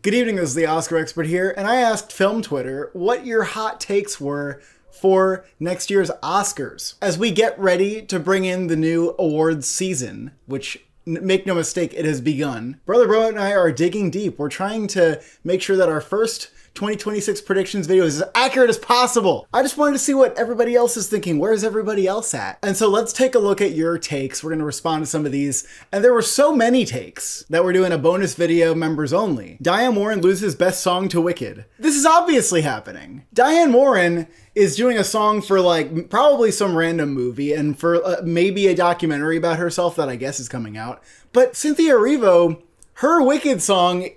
Good evening, this is the Oscar Expert here, and I asked Film Twitter what your hot takes were for next year's Oscars. As we get ready to bring in the new awards season, which, make no mistake, it has begun, Brother Bro and I are digging deep. We're trying to make sure that our first 2026 predictions video is as accurate as possible. I just wanted to see what everybody else is thinking. Where's everybody else at? And so let's take a look at your takes. We're gonna respond to some of these. And there were so many takes that we're doing a bonus video members only. Diane Warren loses best song to Wicked. This is obviously happening. Diane Warren is doing a song for like probably some random movie and for maybe a documentary about herself that I guess is coming out. But Cynthia Erivo, her Wicked song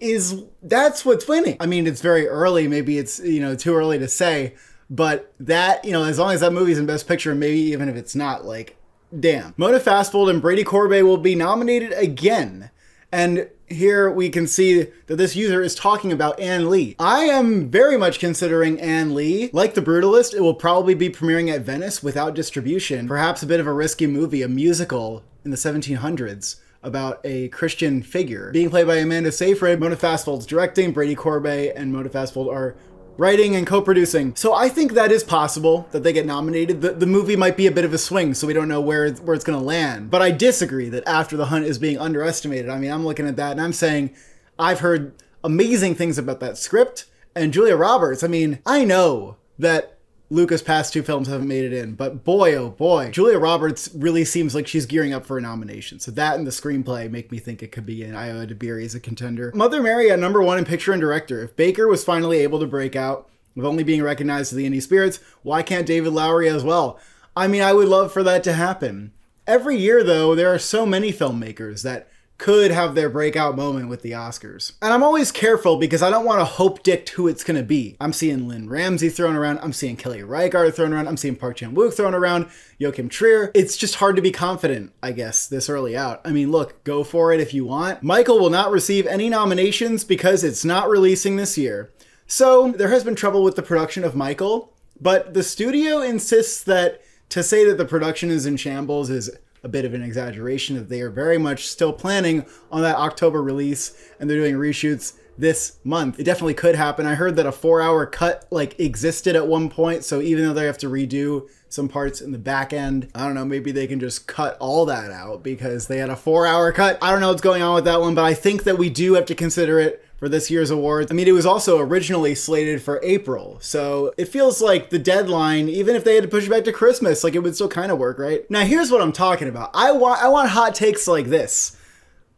that's what's winning. I mean, it's very early. Maybe it's, too early to say, but that, as long as that movie's in Best Picture, maybe even if it's not, like, damn. Mona Fastfold and Brady Corbet will be nominated again. And here we can see that this user is talking about Ann Lee. I am very much considering Ann Lee. Like The Brutalist, it will probably be premiering at Venice without distribution. Perhaps a bit of a risky movie, a musical in the 1700s. About a Christian figure. Being played by Amanda Seyfried, Mona Fastfold's directing, Brady Corbet and Mona Fastfold are writing and co-producing. So I think that is possible that they get nominated. The movie might be a bit of a swing, so we don't know where it's gonna land. But I disagree that After the Hunt is being underestimated. I mean, I'm looking at that and I'm saying, I've heard amazing things about that script, and Julia Roberts, I mean, I know that Luca's past two films haven't made it in, but boy, oh boy, Julia Roberts really seems like she's gearing up for a nomination. So that and the screenplay make me think it could be in. Io DeBerry as a contender. Mother Mary at #1 in picture and director. If Baker was finally able to break out with only being recognized as the indie spirits, why can't David Lowery as well? I mean, I would love for that to happen. Every year, though, there are so many filmmakers that could have their breakout moment with the Oscars. And I'm always careful because I don't want to hope dict who it's going to be. I'm seeing Lynn Ramsey thrown around. I'm seeing Kelly Reichardt thrown around. I'm seeing Park Chan-wook thrown around. Joachim Trier. It's just hard to be confident, I guess, this early out. I mean, look, go for it if you want. Michael will not receive any nominations because it's not releasing this year. So there has been trouble with the production of Michael, but the studio insists that to say that the production is in shambles is a bit of an exaggeration, that they are very much still planning on that October release and they're doing reshoots this month. It definitely could happen. I heard that a 4-hour cut existed at one point, so even though they have to redo some parts in the back end, I don't know, maybe they can just cut all that out because they had a 4-hour cut. I don't know what's going on with that one, but I think that we do have to consider it for this year's awards. I mean, it was also originally slated for April, so it feels like the deadline, even if they had to push it back to Christmas, it would still kind of work, right? Now, here's what I'm talking about. I want hot takes like this.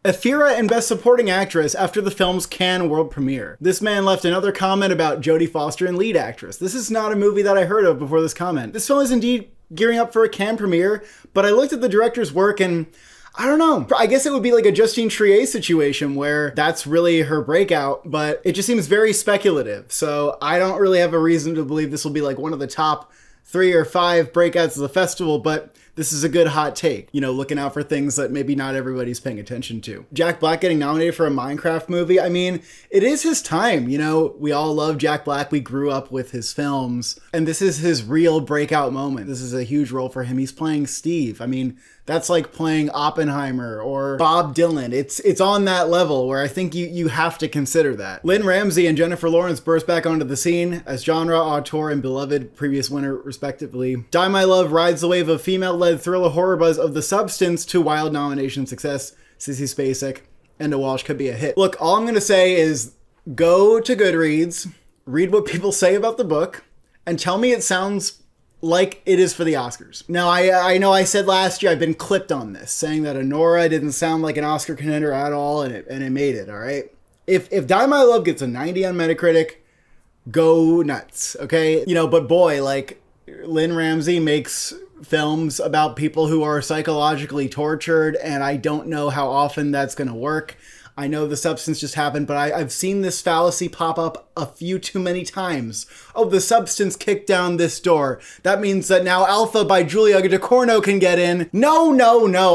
Efira in Best Supporting Actress after the film's Cannes world premiere. This man left another comment about Jodie Foster in Lead Actress. This is not a movie that I heard of before this comment. This film is indeed gearing up for a Cannes premiere, but I looked at the director's work and I don't know. I guess it would be like a Justine Triet situation where that's really her breakout, but it just seems very speculative. So I don't really have a reason to believe this will be one of the top 3 or 5 breakouts of the festival, but this is a good hot take, looking out for things that maybe not everybody's paying attention to. Jack Black getting nominated for a Minecraft movie. I mean, it is his time. We all love Jack Black. We grew up with his films, and this is his real breakout moment. This is a huge role for him. He's playing Steve. I mean, that's like playing Oppenheimer or Bob Dylan. It's on that level where I think you have to consider that. Lynn Ramsey and Jennifer Lawrence burst back onto the scene as genre, auteur, and beloved, previous winner respectively. Die My Love rides the wave of female-led thriller horror buzz of The Substance to wild nomination success. Sissy Spacek and a Walsh could be a hit. Look, all I'm going to say is go to Goodreads, read what people say about the book, and tell me it sounds like it is for the Oscars. Now, I know I said last year I've been clipped on this, saying that Honora didn't sound like an Oscar contender at all, and it made it, all right? If Die My Love gets a 90 on Metacritic, go nuts, okay? But boy, Lynn Ramsey makes films about people who are psychologically tortured, and I don't know how often that's going to work. I know The Substance just happened, but I've seen this fallacy pop up a few too many times. Oh, The Substance kicked down this door. That means that now Alpha by Julia Ducournau can get in. No.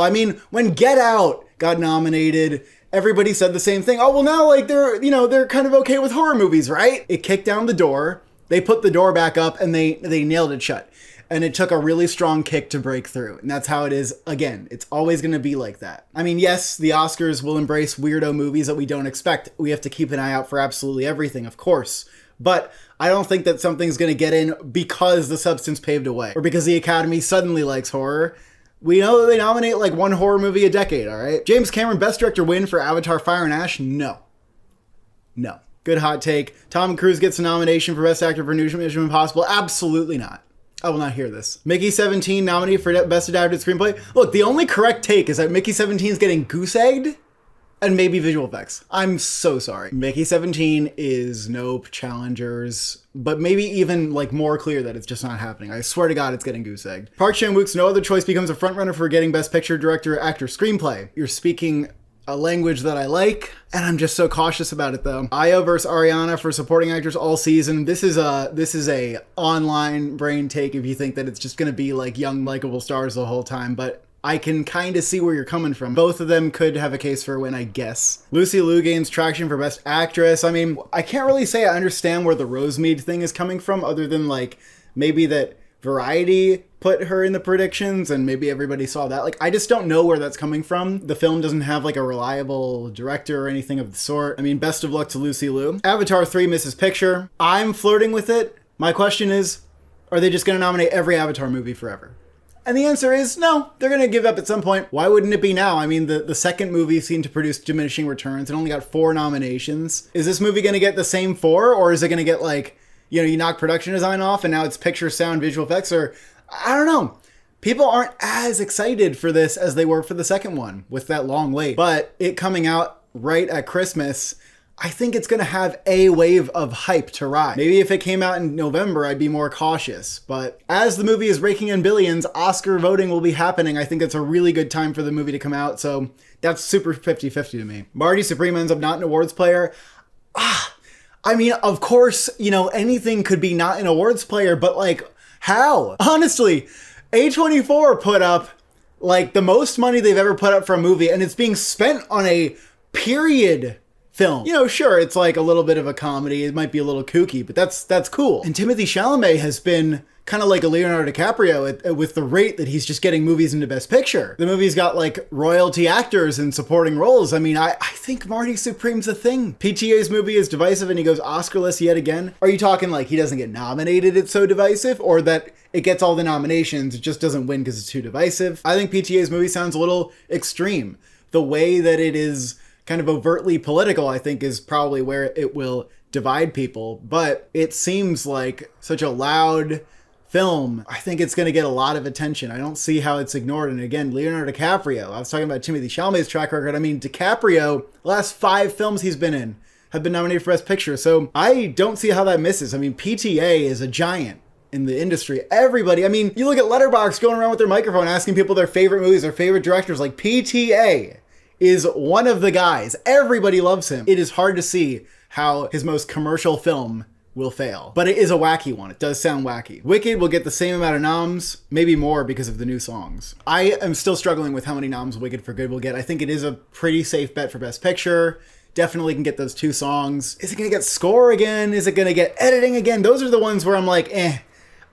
I mean, when Get Out got nominated, everybody said the same thing. Oh, well, now, they're kind of okay with horror movies, right? It kicked down the door. They put the door back up and they nailed it shut. and it took a really strong kick to break through. And that's how it is again. It's always going to be like that. I mean, yes, the Oscars will embrace weirdo movies that we don't expect. We have to keep an eye out for absolutely everything, of course. But I don't think that something's going to get in because the substance paved a way, or because the Academy suddenly likes horror. We know that they nominate like one horror movie a decade, all right? James Cameron, Best Director win for Avatar Fire and Ash? No. No. Good hot take. Tom Cruise gets a nomination for Best Actor for Mission Impossible? Absolutely not. I will not hear this. Mickey 17 nominated for Best Adapted Screenplay? Look, the only correct take is that Mickey 17 is getting goose-egged and maybe visual effects. I'm so sorry. Mickey 17 is nope, challengers, but maybe even like more clear that it's just not happening. I swear to God, it's getting goose-egged. Park Chan-wook's No Other Choice becomes a frontrunner for getting Best Picture, Director, Actor, Screenplay. You're speaking a language that I like, and I'm just so cautious about it though. Io versus Ariana for supporting actors all season. This is a online brain take if you think that it's just gonna be like young likable stars the whole time, but I can kind of see where you're coming from. Both of them could have a case for a win, I guess. Lucy Liu gains traction for Best Actress. I mean, I can't really say I understand where the Rosemead thing is coming from, other than like maybe that Variety put her in the predictions and maybe everybody saw that. Like, I just don't know where that's coming from. The film doesn't have like a reliable director or anything of the sort. I mean, best of luck to Lucy Liu. Avatar 3 misses picture. I'm flirting with it. My question is, are they just going to nominate every Avatar movie forever? And the answer is no, they're going to give up at some point. Why wouldn't it be now? I mean, the second movie seemed to produce diminishing returns and only got 4 nominations. Is this movie going to get the same 4, or is it going to get like, you know, you knock production design off and now it's picture, sound, visual effects, or I don't know. People aren't as excited for this as they were for the second one with that long wait. But it coming out right at Christmas, I think it's going to have a wave of hype to ride. Maybe if it came out in November, I'd be more cautious. But as the movie is raking in billions, Oscar voting will be happening. I think it's a really good time for the movie to come out. So that's super 50-50 to me. Marty Supreme ends up not an awards player. I mean, of course, you know, anything could be not an awards player, but like, how? Honestly, A24 put up like the most money they've ever put up for a movie, and it's being spent on a period film. You know, sure, it's like a little bit of a comedy. It might be a little kooky, but that's cool. And Timothée Chalamet has been kind of like a Leonardo DiCaprio with the rate that he's just getting movies into Best Picture. The movie's got like royalty actors and supporting roles. I mean, I think Marty Supreme's a thing. PTA's movie is divisive and he goes Oscarless yet again. Are you talking like he doesn't get nominated, it's so divisive, or that it gets all the nominations, it just doesn't win because it's too divisive? I think PTA's movie sounds a little extreme. The way that it is kind of overtly political, I think, is probably where it will divide people, but it seems like such a loud film. I think it's going to get a lot of attention. I don't see how it's ignored. And again, Leonardo DiCaprio, I was talking about Timothée Chalamet's track record. I mean, DiCaprio, the last 5 films he's been in have been nominated for Best Picture. So I don't see how that misses. I mean, PTA is a giant in the industry. Everybody, I mean, you look at Letterboxd going around with their microphone asking people their favorite movies, their favorite directors, like PTA is one of the guys. Everybody loves him. It is hard to see how his most commercial film will fail. But it is a wacky one. It does sound wacky. Wicked will get the same amount of noms, maybe more because of the new songs. I am still struggling with how many noms Wicked for Good will get. I think it is a pretty safe bet for Best Picture. Definitely can get those 2 songs. Is it going to get score again? Is it going to get editing again? Those are the ones where I'm like,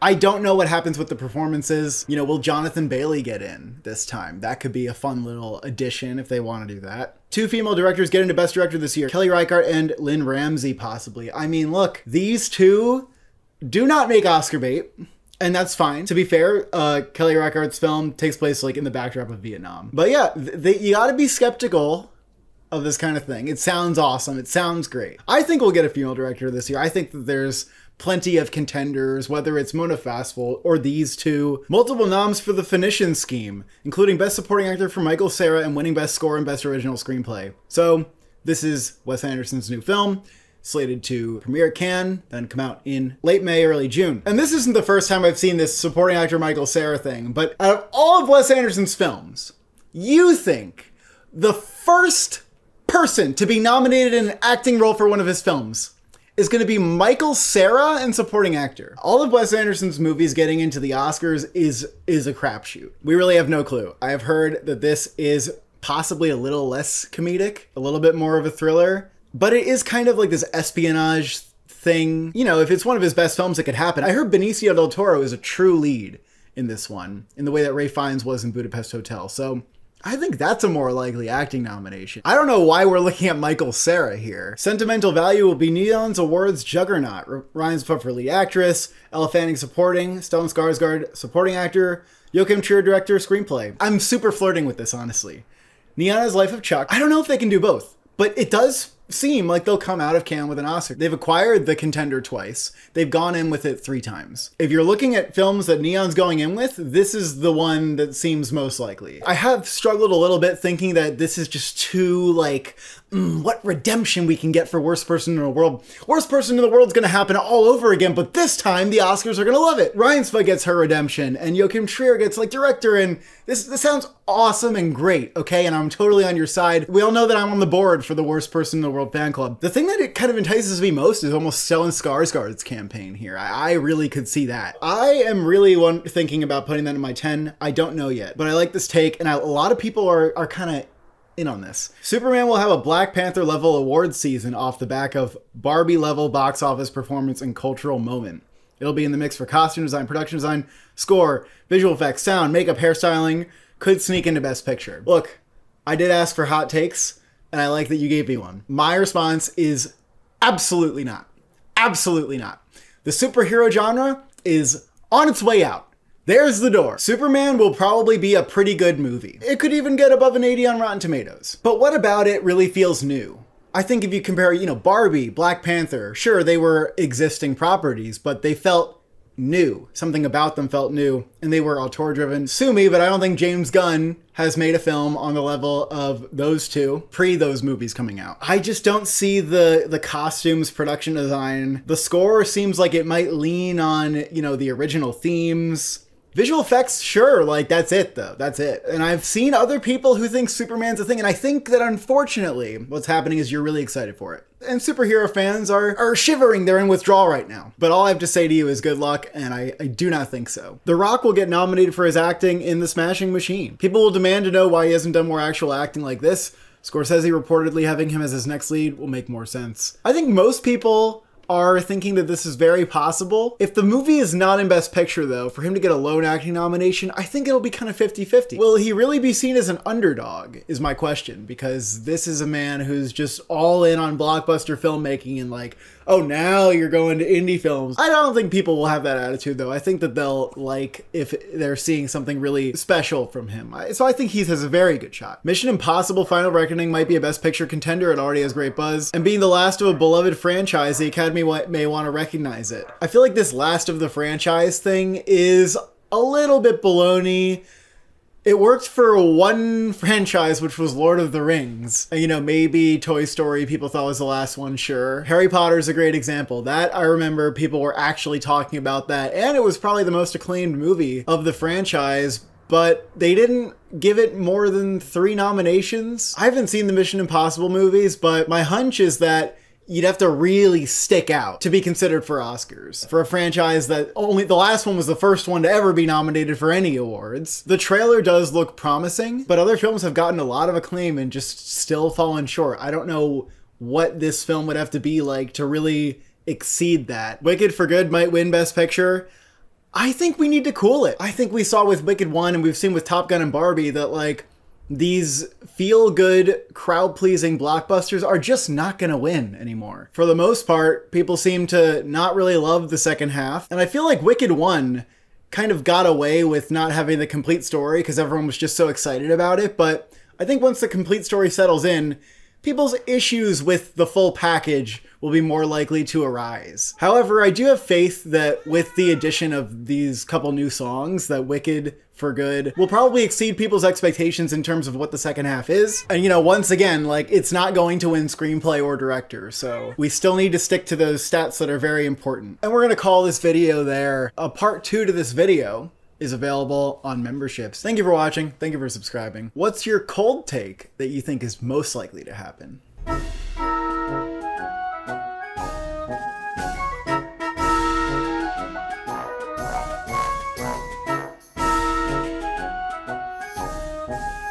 I don't know what happens with the performances. You know, will Jonathan Bailey get in this time? That could be a fun little addition if they want to do that. 2 female directors get into Best Director this year. Kelly Reichardt and Lynn Ramsey, possibly. I mean, look, these 2 do not make Oscar bait, and that's fine. To be fair, Kelly Reichardt's film takes place like in the backdrop of Vietnam. But yeah, you gotta be skeptical of this kind of thing. It sounds awesome. It sounds great. I think we'll get a female director this year. I think that there's plenty of contenders, whether it's Mona Fastful or these 2. Multiple noms for The Phoenician Scheme, including Best Supporting Actor for Michael Cera and winning Best Score and Best Original Screenplay. So this is Wes Anderson's new film, slated to premiere at Cannes, then come out in late May, early June. And this isn't the first time I've seen this supporting actor Michael Cera thing, but out of all of Wes Anderson's films, you think the first person to be nominated in an acting role for one of his films is going to be Michael Cera in supporting actor. All of Wes Anderson's movies getting into the Oscars is a crapshoot. We really have no clue. I have heard that this is possibly a little less comedic, a little bit more of a thriller, but it is kind of like this espionage thing. You know, if it's one of his best films, it could happen. I heard Benicio del Toro is a true lead in this one, in the way that Ralph Fiennes was in Budapest Hotel. So I think that's a more likely acting nomination. I don't know why we're looking at Michael Cera here. Sentimental Value will be Neon's Awards juggernaut. Ryan's up for lead actress, Ella Fanning supporting, Stellan Skarsgård supporting actor, Joachim Trier director, screenplay. I'm super flirting with this, honestly. Neon has Life of Chuck. I don't know if they can do both, but it does seem like they'll come out of Cannes with an Oscar. They've acquired The Contender twice. They've gone in with it 3 times. If you're looking at films that Neon's going in with, this is the one that seems most likely. I have struggled a little bit thinking that this is just too, like, what redemption we can get for Worst Person in the World. Worst Person in the World's gonna happen all over again, but this time the Oscars are gonna love it. Ryan Spike gets her redemption, and Joachim Trier gets, like, director, and this sounds awesome and great, okay? And I'm totally on your side. We all know that I'm on the board for the Worst Person in the World fan club. The thing that it kind of entices me most is almost Stellan Skarsgård's campaign here. I really could see that. I am really thinking about putting that in my 10. I don't know yet, but I like this take, and a lot of people are kind of in on this. Superman will have a Black Panther level awards season off the back of Barbie level box office performance and cultural moment. It'll be in the mix for costume design, production design, score, visual effects, sound, makeup, hairstyling. Could sneak into Best Picture. Look, I did ask for hot takes, and I like that you gave me one. My response is absolutely not. Absolutely not. The superhero genre is on its way out. There's the door. Superman will probably be a pretty good movie. It could even get above an 80 on Rotten Tomatoes. But what about it really feels new? I think if you compare, Barbie, Black Panther, sure, they were existing properties, but they felt new. Something about them felt new, and they were auteur-driven. Sue me, but I don't think James Gunn has made a film on the level of those two pre those movies coming out. I just don't see the costumes, production design. The score seems like it might lean on, the original themes. Visual effects, sure, like that's it though, that's it. And I've seen other people who think Superman's a thing, and I think that unfortunately what's happening is you're really excited for it. And superhero fans are shivering, they're in withdrawal right now. But all I have to say to you is good luck, and I do not think so. The Rock will get nominated for his acting in The Smashing Machine. People will demand to know why he hasn't done more actual acting like this. Scorsese reportedly having him as his next lead will make more sense. I think most people are thinking that this is very possible. If the movie is not in Best Picture though, for him to get a lone acting nomination, I think it'll be kind of 50-50. Will he really be seen as an underdog is my question, because this is a man who's just all in on blockbuster filmmaking and like, oh, now you're going to indie films. I don't think people will have that attitude though. I think that they'll like if they're seeing something really special from him. So I think he has a very good shot. Mission Impossible Final Reckoning might be a Best Picture contender. It already has great buzz. And being the last of a beloved franchise, the Academy may want to recognize it. I feel like this last of the franchise thing is a little bit baloney. It worked for one franchise, which was Lord of the Rings. Maybe Toy Story people thought was the last one, sure. Harry Potter's a great example. That, I remember people were actually talking about that, and it was probably the most acclaimed movie of the franchise, but they didn't give it more than 3 nominations. I haven't seen the Mission Impossible movies, but my hunch is that you'd have to really stick out to be considered for Oscars. For a franchise that only the last one was the first one to ever be nominated for any awards. The trailer does look promising, but other films have gotten a lot of acclaim and just still fallen short. I don't know what this film would have to be like to really exceed that. Wicked for Good might win Best Picture. I think we need to cool it. I think we saw with Wicked 1 and we've seen with Top Gun and Barbie that like these feel-good, crowd-pleasing blockbusters are just not gonna win anymore. For the most part, people seem to not really love the second half, and I feel like Wicked 1 kind of got away with not having the complete story because everyone was just so excited about it, but I think once the complete story settles in, people's issues with the full package will be more likely to arise. However, I do have faith that with the addition of these couple new songs, that Wicked for Good will probably exceed people's expectations in terms of what the second half is. And once again, like, it's not going to win screenplay or director, so we still need to stick to those stats that are very important. And we're gonna call this video there. A part 2 to this video is available on memberships. Thank you for watching. Thank you for subscribing. What's your cold take that you think is most likely to happen?